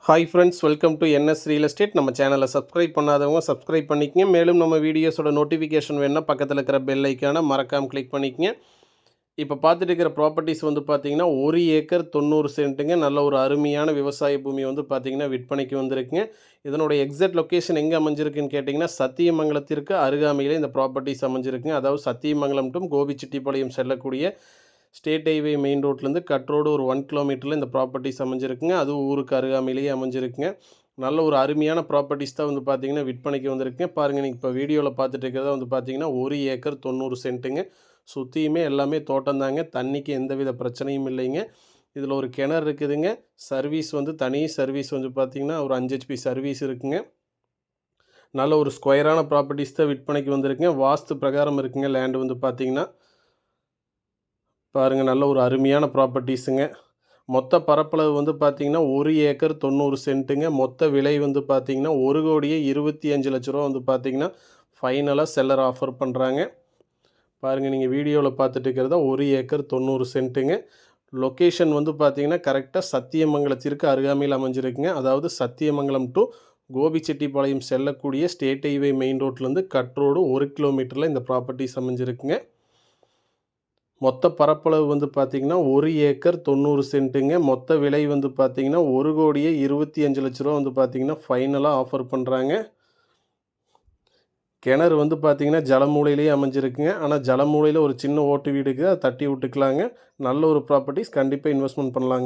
Hi friends, welcome to NS real estate. நம்ம சேனலை subscribe பண்ணாதவங்க சப்ஸ்கிரைப் பண்ணிக்கங்க. மேலும் நம்ம வீடியோஸோட நோட்டிஃபிகேஷன் வேணுன்னா பக்கத்தில் இருக்கிற பெல் ஐக்கானை மறக்காமல் கிளிக் பண்ணிக்கங்க. இப்போ பார்த்துட்டு இருக்கிற ப்ராப்பர்ட்டிஸ் வந்து பார்த்திங்கன்னா 1 ஏக்கர் 90 சென்ட்டுங்க. நல்ல ஒரு அருமையான விவசாய பூமி வந்து பார்த்திங்கன்னா விற்பனைக்கு வந்திருக்குங்க. இதனுடைய எக்ஸாக்ட் லொக்கேஷன் எங்கே அமைஞ்சிருக்குன்னு கேட்டிங்கன்னா சத்தியமங்கலத்திற்கு அருகாமையில் இந்த ப்ராப்பர்ட்டிஸ் அமைஞ்சிருக்குங்க. அதாவது சத்தியமங்கலம் டு கோபிச்செட்டிப்பாளையம் செல்லக்கூடிய ஸ்டேட் ஹைவே மெயின் ரோட்லேருந்து கட் ரோடு ஒரு 1 கிலோமீட்டரில் இந்த ப்ராப்பர்ட்டிஸ் அமைஞ்சிருக்குங்க. அதுவும் ஊருக்கு அருகாமையிலேயே அமைஞ்சிருக்குங்க. நல்ல ஒரு அருமையான ப்ராப்பர்ட்டிஸ் தான் வந்து பார்த்திங்கன்னா விற்பனைக்கு வந்திருக்குங்க. பாருங்கள், நீங்கள் இப்போ வீடியோவில் பார்த்துட்டு இருக்கிறதா வந்து பார்த்திங்கன்னா 1 ஏக்கர் 90 சென்ட்டுங்க. சுற்றியுமே எல்லாமே தோட்டம் தாங்க. தண்ணிக்கு எந்தவித பிரச்சனையும் இல்லைங்க. இதில் ஒரு கிணறு இருக்குதுங்க. சர்வீஸ் வந்து தனி சர்வீஸ் வந்து பார்த்திங்கன்னா ஒரு 5 HP சர்வீஸ் இருக்குங்க. நல்ல ஒரு ஸ்கொயரான ப்ராப்பர்ட்டிஸ் தான் விற்பனைக்கு வந்திருக்குங்க. வாஸ்து பிரகாரம் இருக்குங்க. லேண்டு வந்து பார்த்திங்கன்னா பாருங்கள், நல்ல ஒரு அருமையான ப்ராப்பர்ட்டிஸுங்க. மொத்த பரப்பளவு வந்து பார்த்திங்கன்னா 1 ஏக்கர் 90 சென்ட்டுங்க. மொத்த விலை வந்து பார்த்திங்கன்னா 1,25,00,000 வந்து பார்த்திங்கன்னா ஃபைனலாக செல்லர் ஆஃபர் பண்ணுறாங்க. பாருங்கள், நீங்கள் வீடியோவில் பார்த்துட்டு இருக்கிறதா 1 ஏக்கர் 90 சென்ட்டுங்க. லொக்கேஷன் வந்து பார்த்திங்கன்னா கரெக்டாக சத்தியமங்கலத்திற்கு அருகாமையில் அமைஞ்சிருக்குங்க. அதாவது சத்தியமங்கலம் டு கோபிச்செட்டிப்பாளையம் செல்லக்கூடிய ஸ்டேட் ஹைவே மெயின் ரோட்லேருந்து கட் ரோடு 1 கிலோமீட்டரில் இந்த ப்ராப்பர்ட்டிஸ் அமைஞ்சிருக்குங்க. மொத்த பரப்பளவு வந்து பார்த்திங்கன்னா 1 ஏக்கர் 90 சென்ட்டுங்க. மொத்த விலை வந்து பார்த்திங்கன்னா 1,25,00,000 வந்து பார்த்திங்கன்னா ஃபைனலாக ஆஃபர் பண்ணுறாங்க. கிணறு வந்து பார்த்திங்கன்னா ஜலமூலையிலேயே அமைஞ்சிருக்குங்க. ஆனால் ஜலமூலையில் ஒரு சின்ன ஓட்டு வீடுக்கு அதை தட்டி விட்டுக்கலாங்க. நல்ல ஒரு ப்ராப்பர்ட்டிஸ், கண்டிப்பாக இன்வெஸ்ட்மெண்ட் பண்ணலாங்க.